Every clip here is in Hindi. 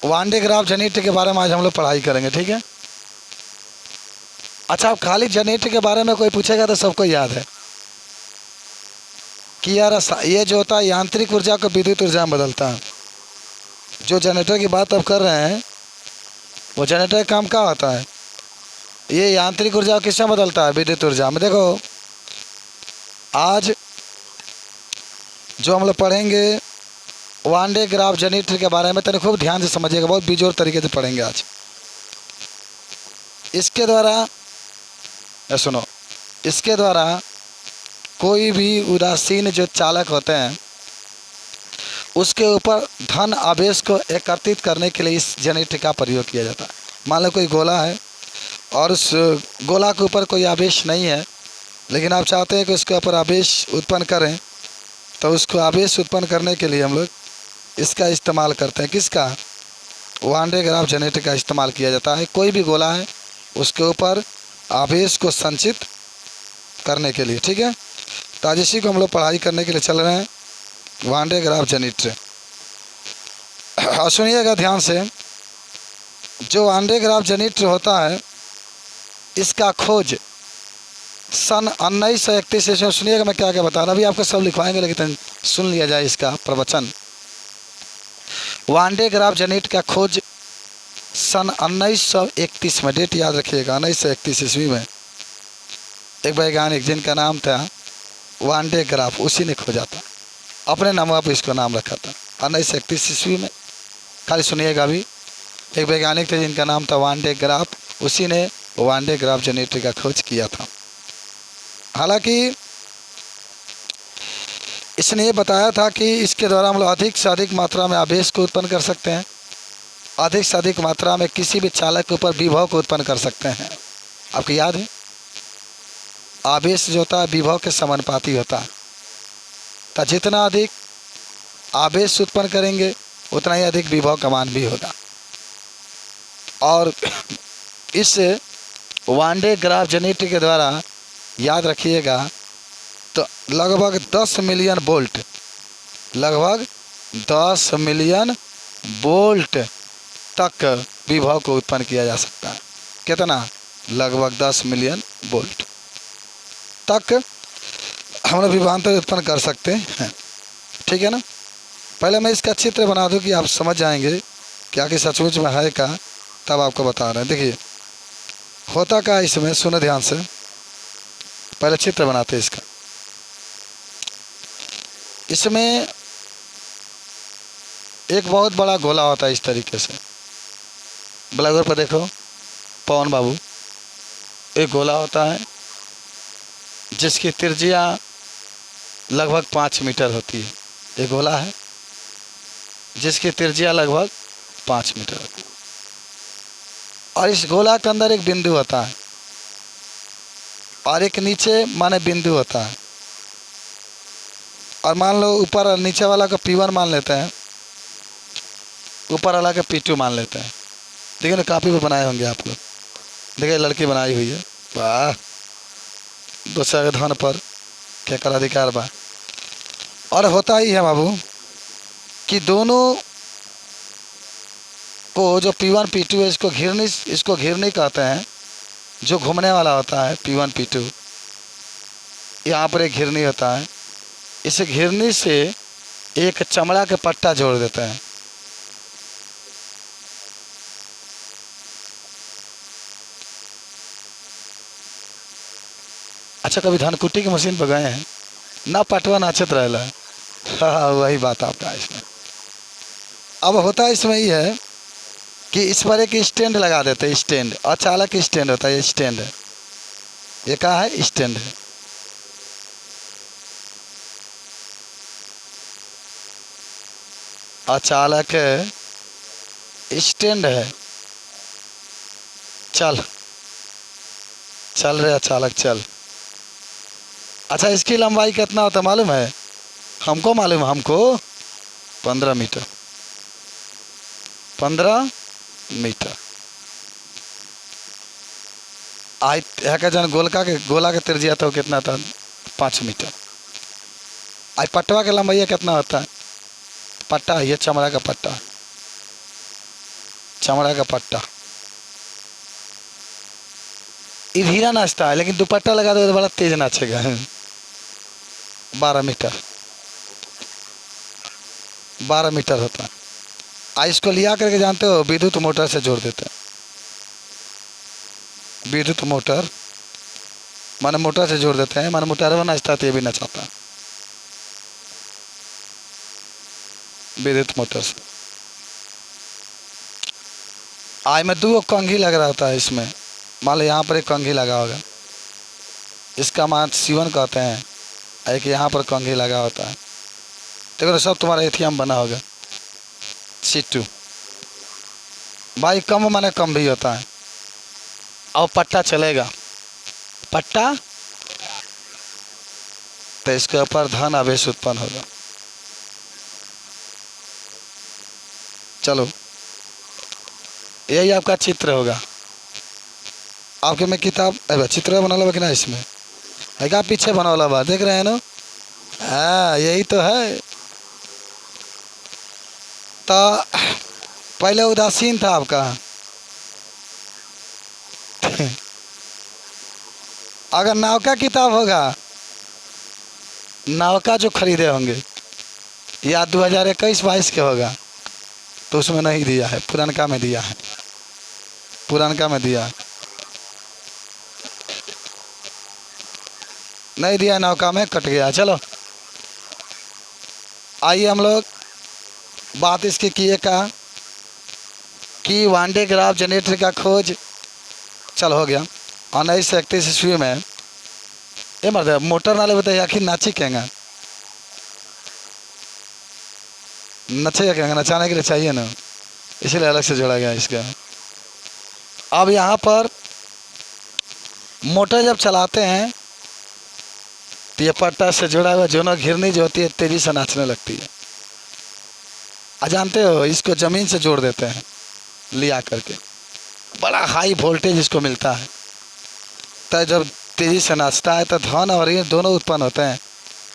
वान डे ग्राफ जनरेटर के बारे में आज हम लोग पढ़ाई करेंगे, ठीक है। अच्छा, अब खाली जनरेटर के बारे में कोई पूछेगा तो सबको याद है कि यार ये जो होता है यांत्रिक ऊर्जा को विद्युत ऊर्जा में बदलता है। जो जनरेटर की बात अब कर रहे हैं वो जनरेटर का काम क्या होता है, ये यांत्रिक ऊर्जा किसमें बदलता है, विद्युत ऊर्जा में। देखो आज जो हम लोग पढ़ेंगे वान डे ग्राफ जनरेटर के बारे में, तो खूब ध्यान से समझिएगा, बहुत बेजोर तरीके से पढ़ेंगे आज। इसके द्वारा सुनो, इसके द्वारा कोई भी उदासीन जो चालक होते हैं उसके ऊपर धन आवेश को एकत्रित करने के लिए इस जनरेटर का प्रयोग किया जाता है। मान लो कोई गोला है और उस गोला के ऊपर कोई आवेश नहीं है, लेकिन आप चाहते हैं कि उसके ऊपर आवेश उत्पन्न करें, तो उसको आवेश उत्पन्न करने के लिए हम लोग इसका इस्तेमाल करते हैं। किसका, वान डे ग्राफ जनरेटर का इस्तेमाल किया जाता है। कोई भी गोला है उसके ऊपर आवेश को संचित करने के लिए, ठीक है। तो आज इसी को हम लोग पढ़ाई करने के लिए चल रहे हैं, वान डे ग्राफ जनरेटर। और सुनिएगा ध्यान से, जो वान डे ग्राफ जनरेटर होता है इसका खोज सन 1931 इसमें सुनिएगा मैं क्या क्या बता रहा हूँ, अभी आपको सब लिखवाएंगे लेकिन सुन लिया जाए इसका प्रवचन। वान डे ग्राफ जनरेटर का खोज सन 1931 में, डेट याद रखिएगा, 1931 ईस्वी में एक वैज्ञानिक जिनका नाम था वान डे ग्राफ, उसी ने खोजा था, अपने नाम पर इसको नाम रखा था 1931 ईस्वी में। खाली सुनिएगा, अभी एक वैज्ञानिक थे जिनका नाम था वान डे ग्राफ, उसी ने वान डे ग्राफ जनरेटर का खोज किया था। हालांकि इसने ये बताया था कि इसके द्वारा हम लोग अधिक से अधिक मात्रा में आवेश को उत्पन्न कर सकते हैं, अधिक से अधिक मात्रा में किसी भी चालक के ऊपर विभव को उत्पन्न कर सकते हैं। आपको याद है आवेश जो होता है विभव के समानुपाती होता है, तो जितना अधिक आवेश उत्पन्न करेंगे उतना ही अधिक विभव का मान भी होगा। और इस वान डे ग्राफ जनरेटर के द्वारा याद रखिएगा तो लगभग 10 मिलियन वोल्ट, लगभग 10 मिलियन वोल्ट तक विभव को उत्पन्न किया जा सकता है। कितना, लगभग 10 मिलियन वोल्ट तक हम लोग विभवांतर उत्पन्न कर सकते हैं, ठीक है ना। पहले मैं इसका चित्र बना दूं कि आप समझ जाएंगे क्या कि सचमुच में है का, तब आपको बता रहे हैं। देखिए होता क्या इसमें, सुनो ध्यान से, पहले चित्र बनाते हैं इसका। इसमें एक बहुत बड़ा गोला होता है इस तरीके से, ब्लैकबोर्ड पर देखो पवन बाबू, एक गोला होता है जिसकी त्रिज्या लगभग 5 मीटर होती है। एक गोला है जिसकी त्रिज्या लगभग 5 मीटर होती है, और इस गोला के अंदर एक बिंदु होता है और एक नीचे माने बिंदु होता है। और मान लो ऊपर और नीचे वाला को P1 मान लेते हैं, ऊपर वाला का P2 मान लेते हैं। देखिए ना कापी पर बनाए होंगे आप लोग, देखिए लड़की बनाई हुई है, वाह, दूसरे के धन पर क्या कर अधिकार बा। और होता ही है बाबू कि दोनों को जो P1 P2 है इसको घिरनी कहते हैं, जो घूमने वाला होता है P1 P2, यहाँ पर एक घिरनी होता है, इस घिरनी से एक चमड़ा का पट्टा जोड़ देते हैं। अच्छा, कभी धनकुट्टी की मशीन पर गए हैं ना, पटवा नाचत रहेला, हाँ वही बात आपका इसमें। अब होता इसमें ही है कि इस पर एक स्टैंड लगा देते हैं, स्टैंड, और चालक स्टैंड होता है, ये स्टैंड है, ये क्या है, स्टैंड है। अचालक स्टैंड है, चल चल रहे अचालक चल। अच्छा, इसकी लंबाई कितना होता है मालूम है, हमको मालूम है, हमको 15 मीटर, 15 मीटर। आई है जन गोला के त्रिज्या तो कितना था, 5 मीटर। आई पट्टवा के लंबाई कितना होता है, पट्टा, ये चमड़ा का पट्टा, चमड़ा का पट्टा। ये धीरा नाचता है, लेकिन दुपट्टा लगा दो तो बड़ा तेज नाचेगा। 12 मीटर, 12 मीटर होता है। इसको लिया करके जानते हो विद्युत मोटर से जोड़ देते हैं। विद्युत मोटर माने मोटर से जोड़ देते हैं, माने मोटर नाचता है तो ये भी नचाता है विद्युत मोटर से। आज में 2 कंघी लग रहा होता है इसमें। मान लो यहाँ पर एक कंघी लगा होगा, इसका मान सीवन कहते हैं। एक यहाँ पर कंघी लगा होता है। देखो सब तुम्हारा एटीएम बना होगा। C2 भाई कम माने कम भी होता है। और पट्टा चलेगा, पट्टा तो इसके ऊपर धन आवेश उत्पन्न होगा। चलो यही आपका चित्र होगा। आपके में किताब चित्र बना लो कि ना, इसमें है क्या पीछे बना वाला बात देख रहे हैं ना। हाँ यही तो है। तो पहले उदासीन था आपका। अगर नाव का किताब होगा, नाव का जो खरीदे होंगे या 2021-22 के होगा तो उसमें नहीं दिया है, पुरानका में दिया है, पुरानका में दिया है। नहीं दिया नौका में, कट गया। चलो आइए हम लोग बात इसकी किए का कि वान डे ग्राफ जनरेटर का खोज चल हो गया। 1931 ईस्वी में ये मर्द मोटर नाले बताइए आखिर नाची कहेंगे, नचेगा कहेंगे, नचाने के लिए चाहिए ना, इसीलिए अलग से जोड़ा गया इसका। अब यहाँ पर मोटर जब चलाते हैं तो ये पट्टा से जुड़ा हुआ जो ना घिरनी जो होती है तेजी से नाचने लगती है। जानते हो इसको ज़मीन से जोड़ देते हैं लिया करके, बड़ा हाई वोल्टेज इसको मिलता है। तो जब तेज़ी से नाचता है तो धन और ऋण दोनों उत्पन्न होते हैं,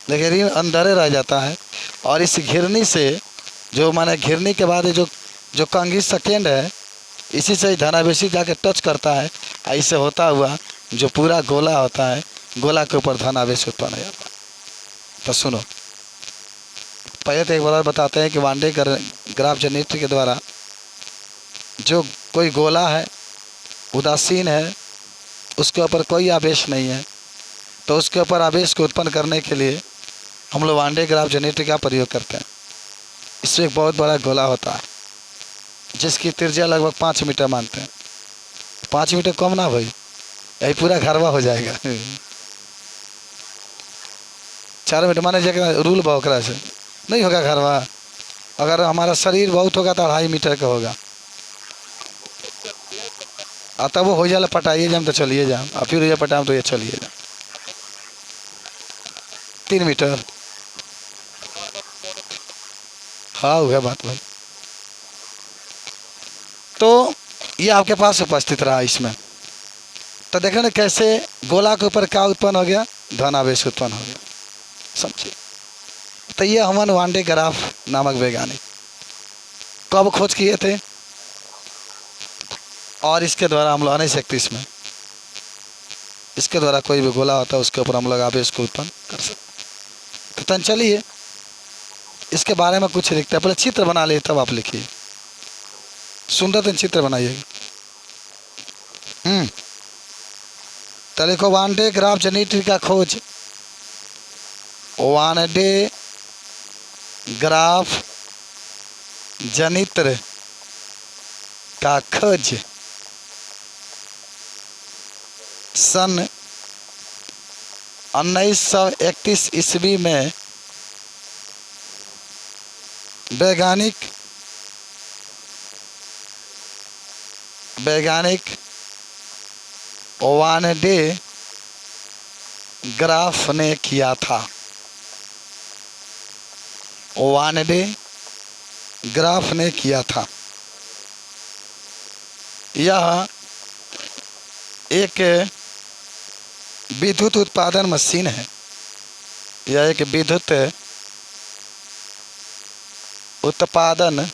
लेकिन ऋण अंदर रह जाता है। और इस घिरनी से जो माने घिरनी के बाद जो कंघी सेकेंड है, इसी से धनावेशी जाके टच करता है। ऐसे होता हुआ जो पूरा गोला होता है, गोला के ऊपर धनावेश उत्पन्न हो जाता है। तो सुनो पहले तो एक बार बताते हैं कि वान डे ग्राफ जनरेटर के द्वारा जो कोई गोला है उदासीन है, उसके ऊपर कोई आवेश नहीं है, तो उसके ऊपर आवेश को उत्पन्न करने के लिए हम लोग वान डे ग्राफ जनरेटर का प्रयोग करते हैं। इसमें एक बहुत बड़ा गोला होता है जिसकी त्रिज्या लगभग 5 मीटर मानते हैं। 5 मीटर कम ना भाई, यही पूरा घरवा हो जाएगा। 4 मीटर माने जगह रूल बकरा से नहीं होगा घरवा। अगर हमारा शरीर बहुत होगा तो 2.5 मीटर का होगा। तब वो हो जाए पटाइए जाम तो चलिए जाम, और फिर ये पटाम तो ये चलिए जाम। 3 मीटर हाँ हुआ बात भाई। तो ये आपके पास उपस्थित रहा इसमें। तो देखो ना कैसे गोला के ऊपर क्या उत्पन्न हो गया, धनावेश उत्पन्न हो गया, समझिए। तो ये हमन वान डे ग्राफ नामक वैज्ञानिक कब खोज किए थे, और इसके द्वारा हम लोग 1931 में इसके द्वारा कोई भी गोला होता है उसके ऊपर हम लोग आवेश को उत्पन्न कर सकते। तो चलिए इसके बारे में कुछ लिखते हैं। पहले चित्र बना लिए तब आप लिखिए, सुंदर चित्र बनाइएगा। तो लिखो वान डे ग्राफ जनरेटर का खोज। वान डे ग्राफ जनित्र का खोज सन 1931 ईस्वी में वैज्ञानिक वान डे ग्राफ ने किया था। वान डे ग्राफ ने किया था। यह एक विद्युत उत्पादन मशीन है। यह एक विद्युत उत्पादन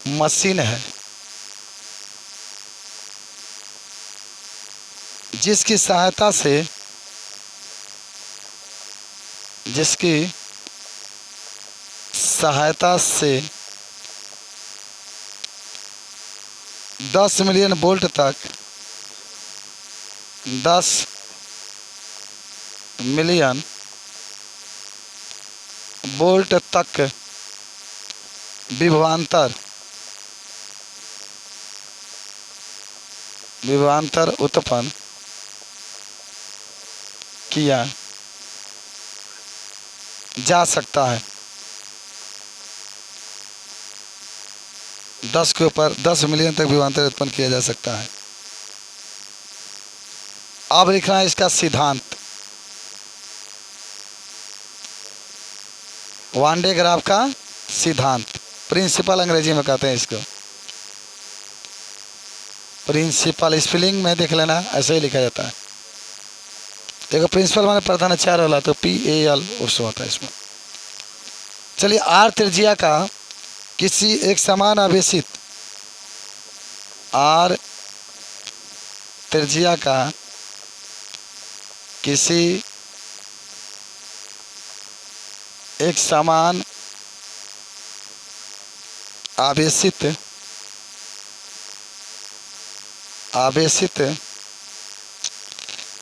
मशीन है जिसकी सहायता से 10 मिलियन वोल्ट तक 10 मिलियन वोल्ट तक विभवांतर उत्पन्न किया जा सकता है। 10 के ऊपर 10 मिलियन तक विभवांतर उत्पन्न किया जा सकता है। अब लिखना है इसका सिद्धांत। वन डे ग्राफ का सिद्धांत, प्रिंसिपल अंग्रेजी में कहते हैं इसको। प्रिंसिपल स्पेलिंग में देख लेना, ऐसे ही लिखा जाता है। देखो प्रिंसिपल माने प्रधानाचार्य वाला, तो PAL उससे होता है इसमें। चलिए, R त्रिज्या का किसी एक समान आवेशित R त्रिज्या का किसी एक समान आवेशित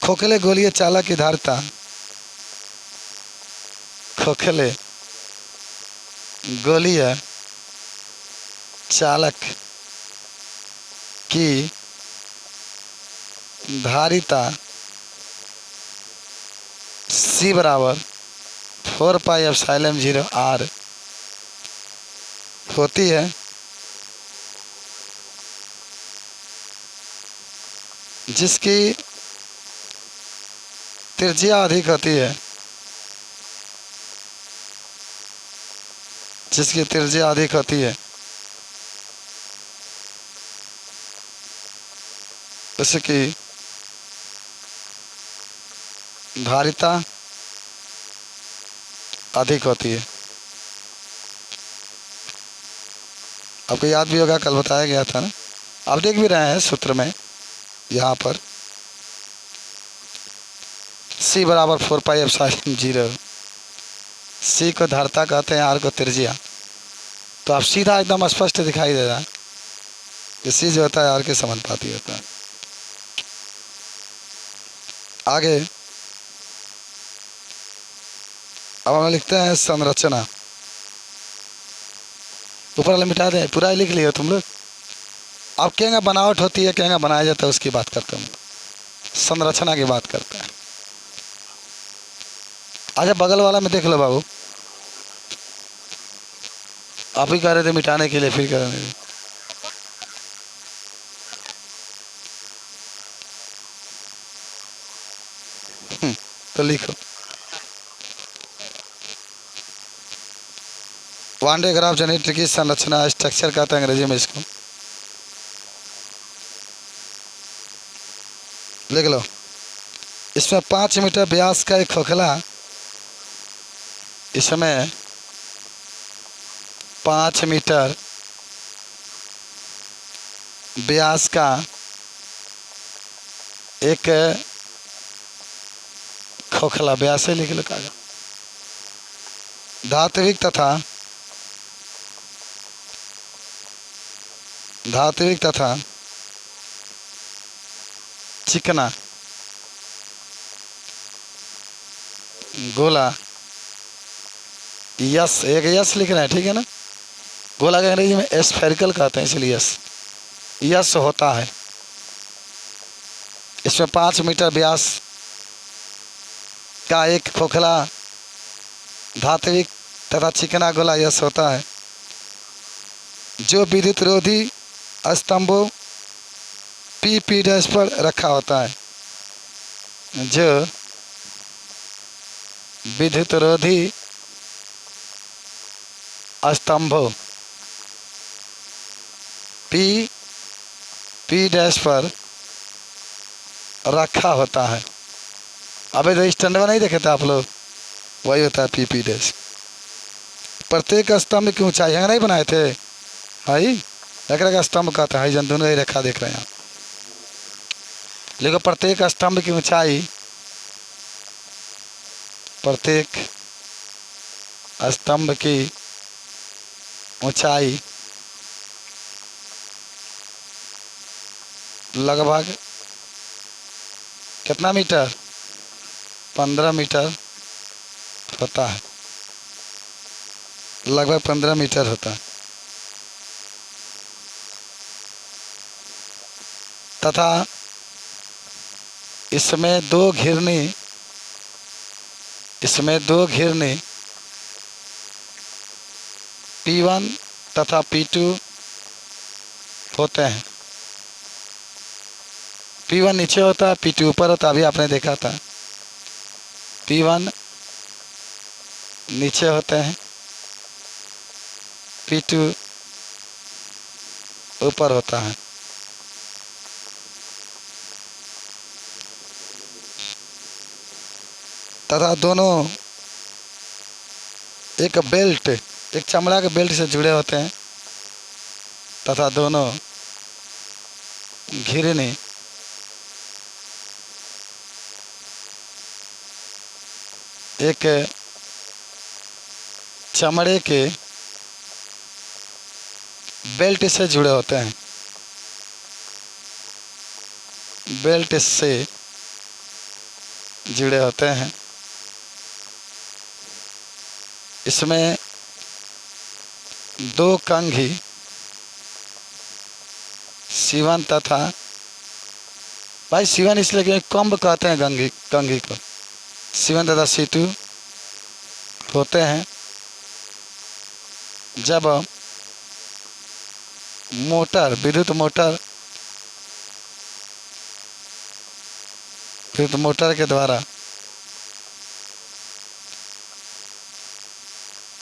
खोखले गोलीय चालक की धारिता, खोखले गोलीय चालक की धारिता C बराबर 4πε0R होती है, जिसकी त्रिज्या अधिक होती है, उसकी धारिता अधिक होती है। आपको याद भी होगा, कल बताया गया था ना, आप देख भी रहे हैं सूत्र में। यहाँ पर C बराबर 4πε0, C को धारिता कहते हैं, R को त्रिज्या। तो आप सीधा एकदम स्पष्ट दिखाई दे रहा है कि C जो होता है R के समानुपाती होता है। आगे अब हम लिखते हैं संरचना। ऊपर वाले मिटा दें, पूरा ही लिख लिया तुम लोग। अब क्या बनावट होती है, क्या बनाया जाता है, उसकी बात करते हैं, संरचना की बात करते हैं। अच्छा, बगल वाला में देख लो बाबू, आप ही कह रहे थे मिटाने के लिए, फिर कह रहे थे। तो लिखो, वन डे ग्राफ जनरेटर की संरचना, स्ट्रक्चर कहते हैं अंग्रेजी में इसको। लिख लो, इसमें 5 मीटर व्यास का एक खोखला, इसमें 5 मीटर व्यास का एक खोखला, व्यास से लिख लो कागज, धात्विक तथा चिकना गोला, यस, एक यस लिखना है, ठीक है ना। गोला का अंग्रेजी में स्फेरिकल कहते हैं, इसलिए यस होता है। इसमें 5 मीटर व्यास का एक खोखला धात्विक तथा चिकना गोला यस होता है, जो विद्युत रोधी स्तंभों P डैश पर रखा होता है, जो विद्युत रोधी स्तंभों P डैश पर रखा होता है। अबे जो स्टैंडवा नहीं देखे थे आप लोग, वही होता है P डैश। प्रत्येक स्तंभ की ऊंचाई नहीं बनाए थे, हाई एकरा का स्तंभ कहता है, जन दोनों ही रेखा देख रहे हैं आप। लेकिन प्रत्येक स्तंभ की ऊंचाई, प्रत्येक स्तंभ की ऊंचाई लगभग कितना मीटर? 15 मीटर होता है, लगभग 15 मीटर होता है। तथा इसमें दो घिरनी P1 तथा P2 होते हैं। P1 नीचे होता है, P2 ऊपर होता है। अभी आपने देखा था, P1 नीचे होते हैं, P2 ऊपर होता है। तथा दोनों एक चमड़ा के बेल्ट से जुड़े होते हैं। तथा दोनों घिरनी एक चमड़े के बेल्ट से जुड़े होते हैं, बेल्ट से जुड़े होते हैं। इसमें दो कंघी C1 तथा, भाई C1 इसलिए कि कंब कहते हैं कंघी को, C1 तथा C2 होते हैं। जब विद्युत मोटर के द्वारा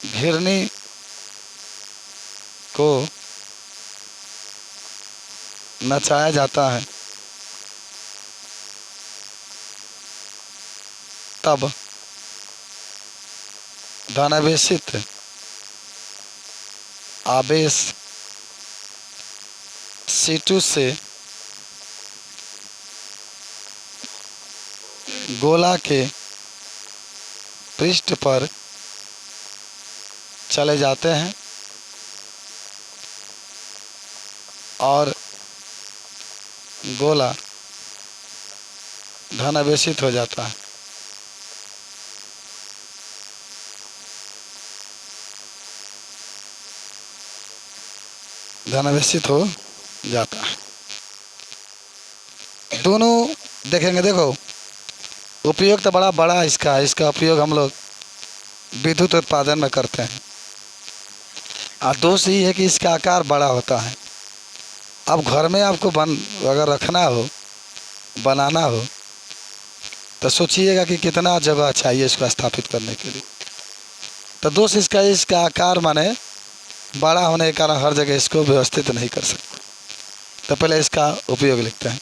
घिरनी को नचाया जाता है, तब धनावेशित आवेश C2 से गोला के पृष्ठ पर चले जाते हैं और गोला धनावेशित हो जाता है। धनावेशित हो जाता है। दोनों देखेंगे, देखो उपयोग तो बड़ा बड़ा इसका उपयोग हम लोग विद्युत उत्पादन में करते हैं। और दोष ये है कि इसका आकार बड़ा होता है। अब घर में आपको अगर रखना हो, बनाना हो, तो सोचिएगा कि कितना जगह चाहिए इसको स्थापित करने के लिए। तो दोष इसका आकार माने बड़ा होने के कारण हर जगह इसको व्यवस्थित नहीं कर सकते। तो पहले इसका उपयोग लिखते हैं।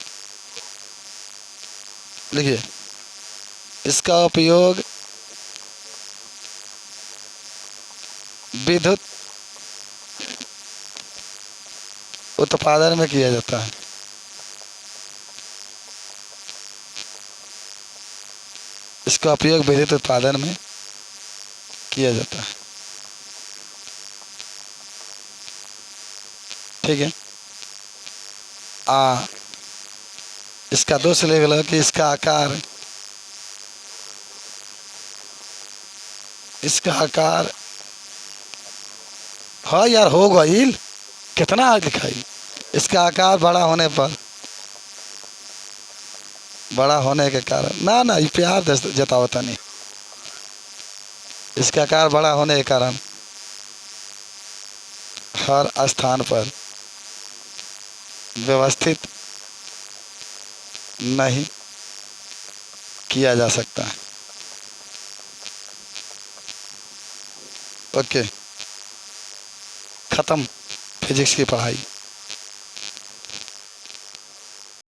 लिखिए, इसका उपयोग विद्युत उत्पादन में किया जाता है। इसका उपयोग विद्युत उत्पादन में किया जाता है। ठीक है। इसका दोष लेवल है कि इसका आकार हाँ यार हो गई, कितना दिखाई। इसका आकार बड़ा होने के कारण ना ये प्यार जतावता नहीं। इसका आकार बड़ा होने के कारण हर स्थान पर व्यवस्थित नहीं किया जा सकता है। ओके, खत्म फिजिक्स की पढ़ाई।